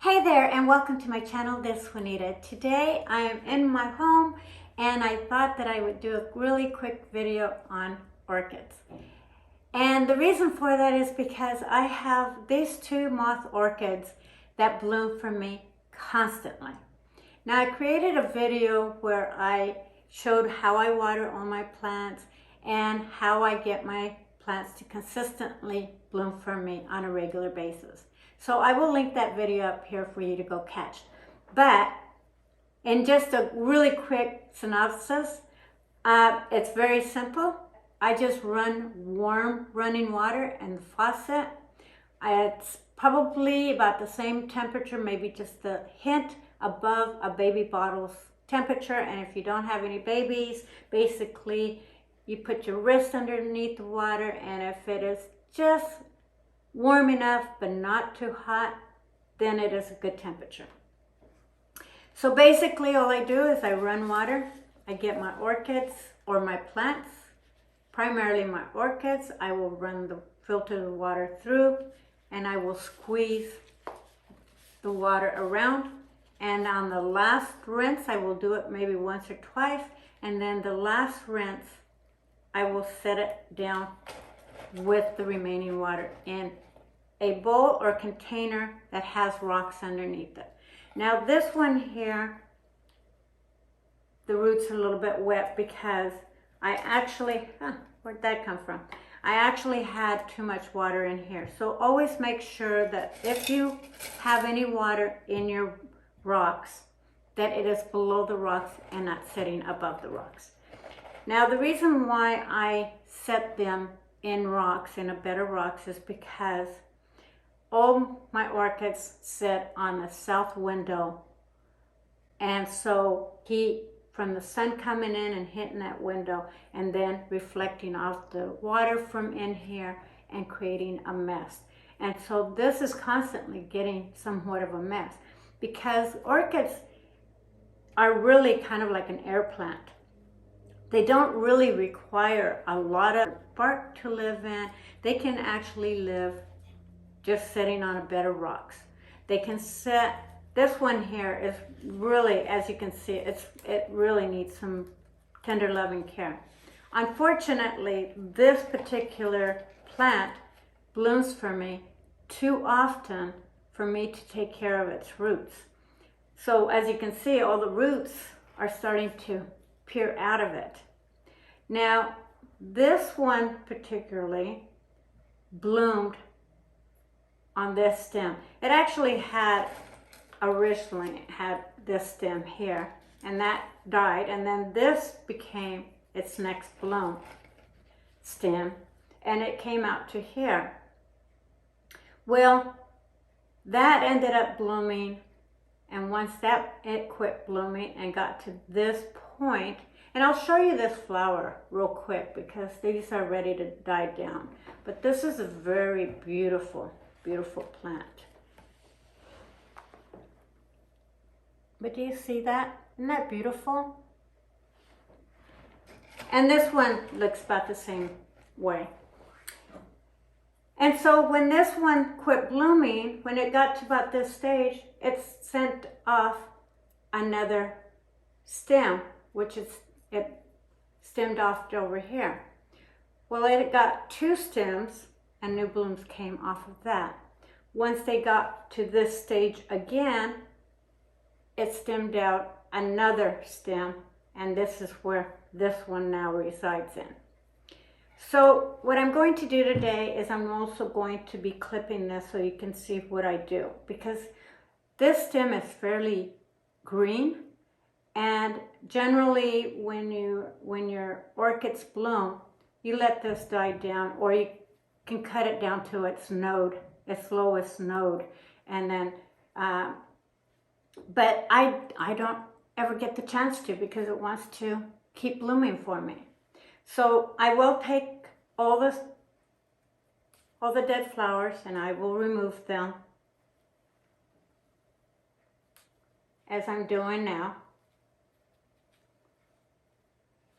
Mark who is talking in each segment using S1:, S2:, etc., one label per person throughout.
S1: Hey there, and welcome to my channel, This Juanita. Today I am in my home and I thought that I would do a really quick video on orchids. And the reason for that is because I have these two moth orchids that bloom for me constantly. Now I created a video where I showed how I water all my plants and how I get my plants to consistently bloom for me on a regular basis. So I will link that video up here for you to go catch. But in just a really quick synopsis, it's very simple. I just run warm running water in the faucet. It's probably about the same temperature, maybe just a hint above a baby bottle's temperature. And if you don't have any babies, basically you put your wrist underneath the water, and if it is just warm enough but not too hot, then it is a good temperature. So basically all I do is I run water. I get my orchids or my plants, primarily my orchids. I will run the filtered water through and I will squeeze the water around, and on the last rinse I will do it maybe once or twice, and then the last rinse I will set it down with the remaining water in a bowl or container that has rocks underneath it. Now this one here, the roots are a little bit wet because I actually, where'd that come from? I actually had too much water in here. So always make sure that if you have any water in your rocks, that it is below the rocks and not sitting above the rocks. Now the reason why I set them in rocks, in a bed of rocks, is because all my orchids sit on the south window, and so heat from the sun coming in and hitting that window and then reflecting off the water from in here and creating a mess. And so this is constantly getting somewhat of a mess because orchids are really kind of like an air plant. They don't really require a lot of bark to live in. They can actually live just sitting on a bed of rocks. They can sit, this one here is really, as you can see, it really needs some tender loving care. Unfortunately, this particular plant blooms for me too often for me to take care of its roots. So as you can see, all the roots are starting to peer out of it. Now, this one particularly bloomed on this stem. It actually originally had this stem here, and that died, and then this became its next bloom stem, and it came out to here. Well, that ended up blooming, and once it quit blooming and got to this point, and I'll show you this flower real quick because these are ready to die down. But this is a very beautiful, beautiful plant. But do you see that? Isn't that beautiful? And this one looks about the same way. And so when this one quit blooming, when it got to about this stage, it sent off another stem, it stemmed off over here. Well, it got two stems and new blooms came off of that. Once they got to this stage again, it stemmed out another stem, and this is where this one now resides in. So what I'm going to do today is I'm also going to be clipping this so you can see what I do, because this stem is fairly green, and generally when your orchids bloom, you let this die down, or you can cut it down to its node, its lowest node, and then but I don't ever get the chance to because it wants to keep blooming for me. So I will take all the dead flowers and I will remove them as I'm doing now.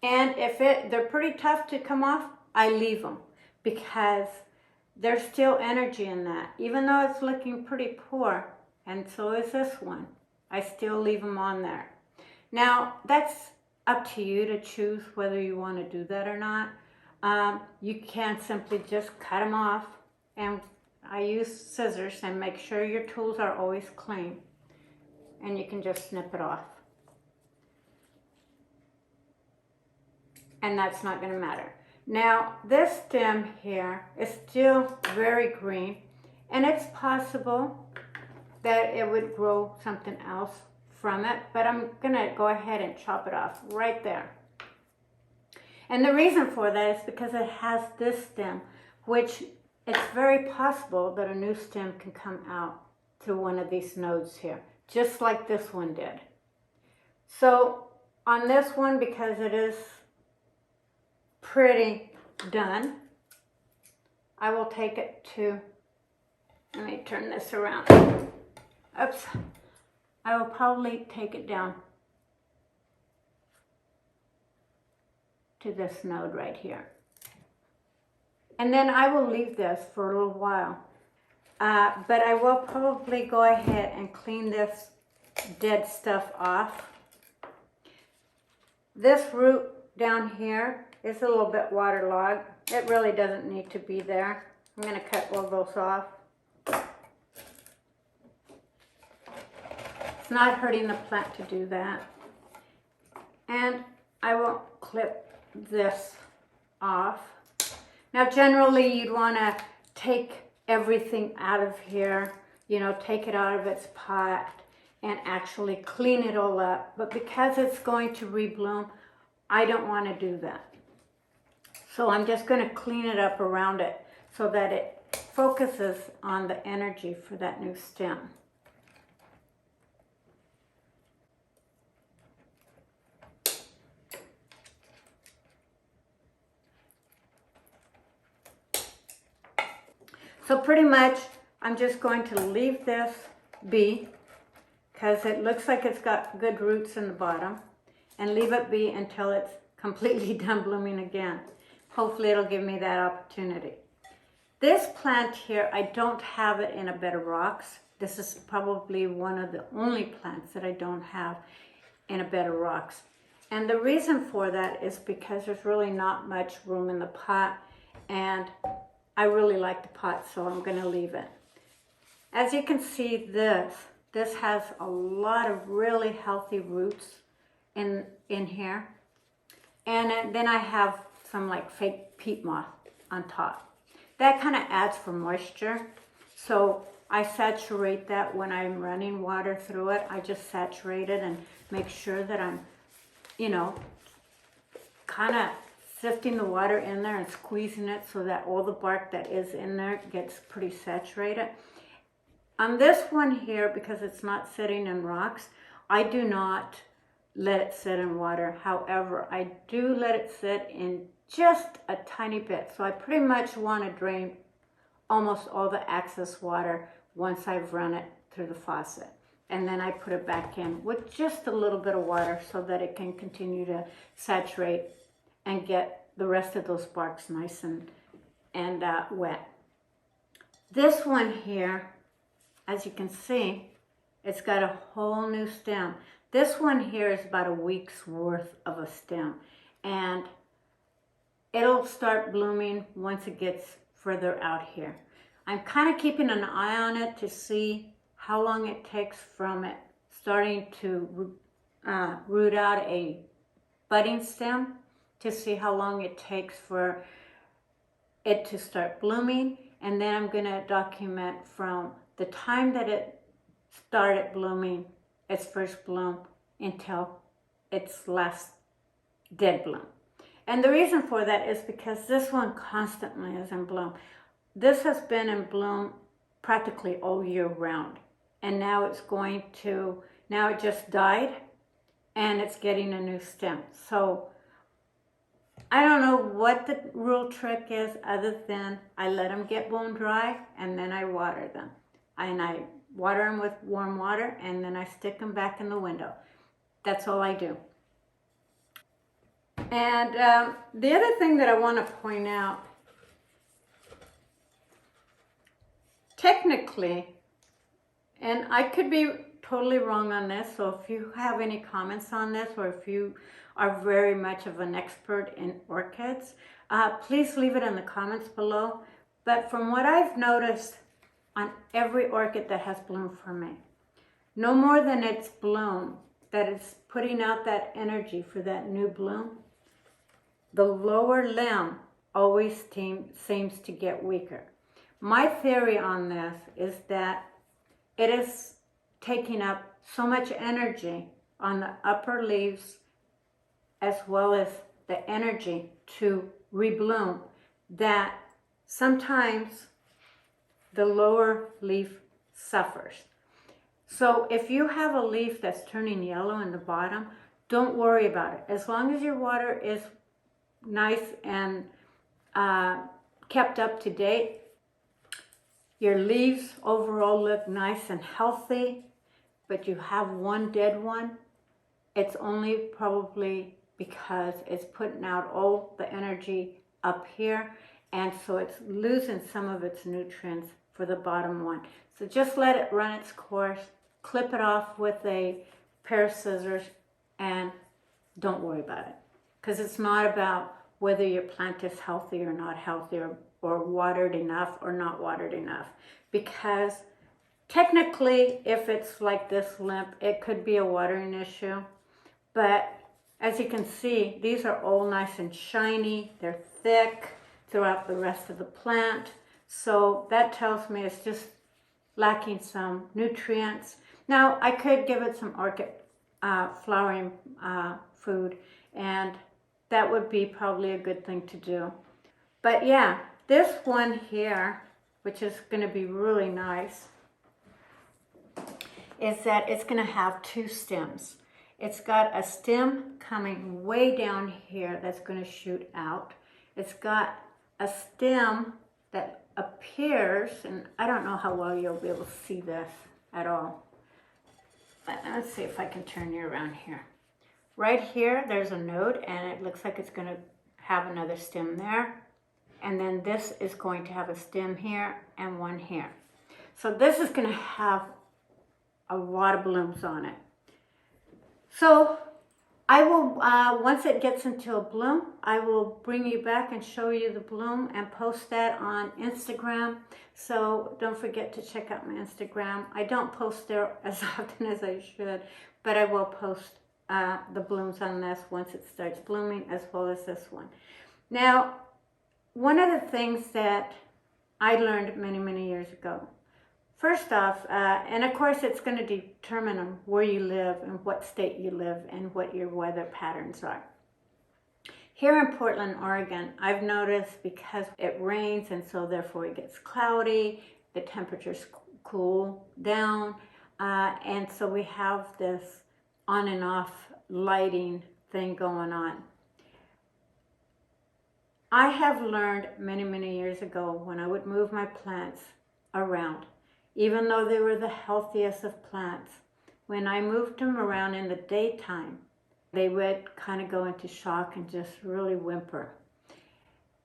S1: And if they're pretty tough to come off, I leave them because there's still energy in that. Even though it's looking pretty poor, and so is this one. I still leave them on there. Now, that's up to you to choose whether you want to do that or not. You can simply just cut them off, and I use scissors, and make sure your tools are always clean, and you can just snip it off. And that's not going to matter. Now, this stem here is still very green, and it's possible that it would grow something else from it, but I'm going to go ahead and chop it off right there. And the reason for that is because it has this stem, which it's very possible that a new stem can come out through one of these nodes here, just like this one did. So on this one, because it is pretty done, I will take it to, let me turn this around. Oops. I will probably take it down to this node right here. And then I will leave this for a little while. But I will probably go ahead and clean this dead stuff off. This root down here is a little bit waterlogged. It really doesn't need to be there. I'm going to cut all those off. It's not hurting the plant to do that. And I will clip this off. Now generally you'd want to take everything out of here, you know, take it out of its pot and actually clean it all up. But because it's going to rebloom, I don't want to do that. So I'm just going to clean it up around it so that it focuses on the energy for that new stem. So pretty much I'm just going to leave this be, because it looks like it's got good roots in the bottom, and leave it be until it's completely done blooming again. Hopefully it'll give me that opportunity. This plant here, I don't have it in a bed of rocks. This is probably one of the only plants that I don't have in a bed of rocks. And the reason for that is because there's really not much room in the pot, and I really like the pot, so I'm going to leave it. As you can see, this has a lot of really healthy roots in here. And then I have some like fake peat moth on top. That kind of adds for moisture. So I saturate that when I'm running water through it. I just saturate it and make sure that I'm, you know, kind of sifting the water in there and squeezing it so that all the bark that is in there gets pretty saturated. On this one here, because it's not sitting in rocks, I do not let it sit in water. However, I do let it sit in just a tiny bit. So I pretty much want to drain almost all the excess water once I've run it through the faucet. And then I put it back in with just a little bit of water so that it can continue to saturate and get the rest of those barks nice and wet. This one here, as you can see, it's got a whole new stem. This one here is about a week's worth of a stem, and it'll start blooming once it gets further out here. I'm kind of keeping an eye on it to see how long it takes from it starting to root out a budding stem, to see how long it takes for it to start blooming. And then I'm going to document from the time that it started blooming, its first bloom, until its last dead bloom. And the reason for that is because this one constantly is in bloom. This has been in bloom practically all year round. And now it's going to, now it just died and it's getting a new stem. So I don't know what the real trick is other than I let them get bone dry and then I water them. And I water them with warm water and then I stick them back in the window. That's all I do. And the other thing that I want to point out, technically, and I could be totally wrong on this, so if you have any comments on this, or if you are very much of an expert in orchids, please leave it in the comments below. But from what I've noticed on every orchid that has bloomed for me, no more than its bloom, that it's putting out that energy for that new bloom, the lower limb always seems to get weaker. My theory on this is that it is taking up so much energy on the upper leaves as well as the energy to rebloom that sometimes the lower leaf suffers. So if you have a leaf that's turning yellow in the bottom, don't worry about it. As long as your water is nice and kept up to date, your leaves overall look nice and healthy, but you have one dead one, it's only probably because it's putting out all the energy up here, and so it's losing some of its nutrients for the bottom one. So just let it run its course, clip it off with a pair of scissors, and don't worry about it. Because it's not about whether your plant is healthy or not healthy, or watered enough or not watered enough. Because technically, if it's like this limp, it could be a watering issue. But as you can see, these are all nice and shiny. They're thick throughout the rest of the plant. So that tells me it's just lacking some nutrients. Now, I could give it some orchid flowering food, and that would be probably a good thing to do. But yeah, this one here, which is going to be really nice, is that it's going to have two stems. It's got a stem coming way down here that's going to shoot out. It's got a stem that appears, and I don't know how well you'll be able to see this at all. But let's see if I can turn you around here. Right here, there's a node, and it looks like it's going to have another stem there. And then this is going to have a stem here and one here. So this is going to have a lot of blooms on it. So I will, once it gets into a bloom, I will bring you back and show you the bloom and post that on Instagram. So don't forget to check out my Instagram. I don't post there as often as I should, but I will post the blooms on this once it starts blooming, as well as this one. Now, one of the things that I learned many, many years ago, first off, and of course it's going to determine on where you live and what state you live and what your weather patterns are. Here in Portland, Oregon, I've noticed because it rains and so therefore it gets cloudy, the temperatures cool down, and so we have this on and off lighting thing going on. I have learned many, many years ago when I would move my plants around, even though they were the healthiest of plants, when I moved them around in the daytime, they would kind of go into shock and just really whimper.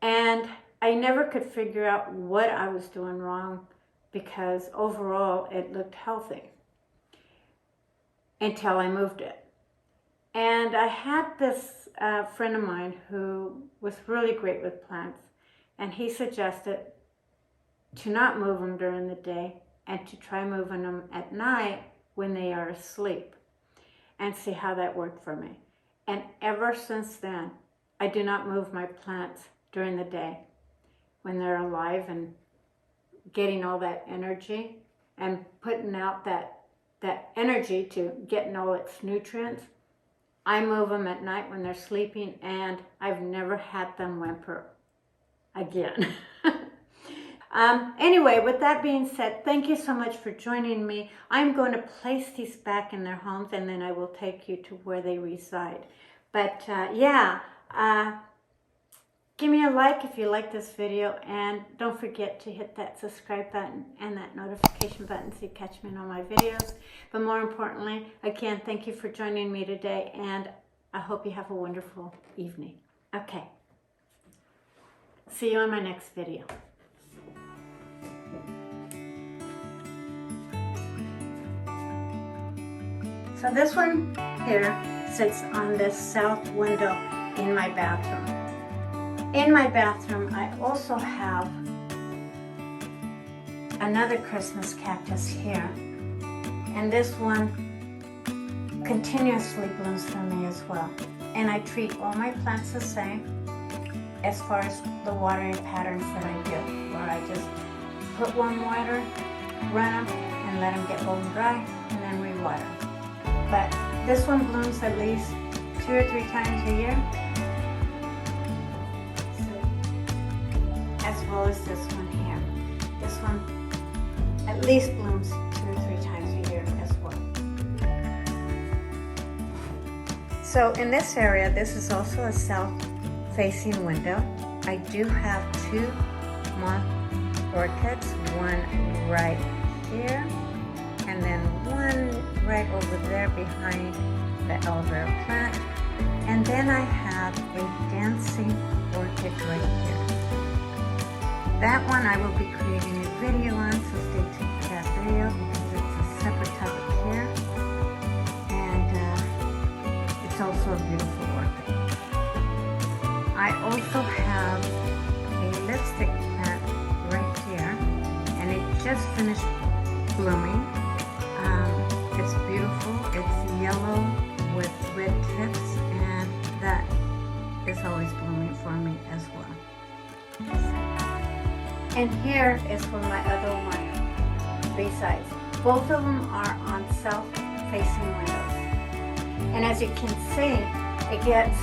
S1: And I never could figure out what I was doing wrong, because overall it looked healthy until I moved it. And I had this friend of mine who was really great with plants, and he suggested to not move them during the day and to try moving them at night when they are asleep, and see how that worked for me. And ever since then, I do not move my plants during the day when they're alive and getting all that energy and putting out that energy to getting all its nutrients. I move them at night when they're sleeping, and I've never had them whimper again. Anyway, with that being said, thank you so much for joining me. I'm going to place these back in their homes, and then I will take you to where they reside. But give me a like if you like this video, and don't forget to hit that subscribe button and that notification button so you catch me on all my videos. But more importantly, again, thank you for joining me today, and I hope you have a wonderful evening. Okay. See you on my next video. So this one here sits on this south window in my bathroom. In my bathroom, I also have another Christmas cactus here. And this one continuously blooms for me as well. And I treat all my plants the same as far as the watering patterns that I do, where I just put warm water, run them, and let them get bone dry, and then re-water. But this one blooms at least 2 or 3 times a year, as well as this one here. This one at least blooms 2 or 3 times a year as well. So in this area, this is also a south-facing window. I do have 2 moth orchids, one right here, and then one right over there behind the aloe vera plant. And then I have a dancing orchid right here. That one I will be creating a video on, so stay tuned for that video because it's a separate type of care. And it's also a beautiful orchid. I also have a lipstick plant right here, and it just finished blooming. It's beautiful. It's yellow with red tips, and that is always blooming for me as well. And here is for my other one, besides. Both of them are on south-facing windows. And as you can see, it gets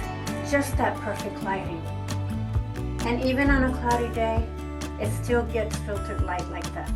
S1: just that perfect lighting. And even on a cloudy day, it still gets filtered light like that.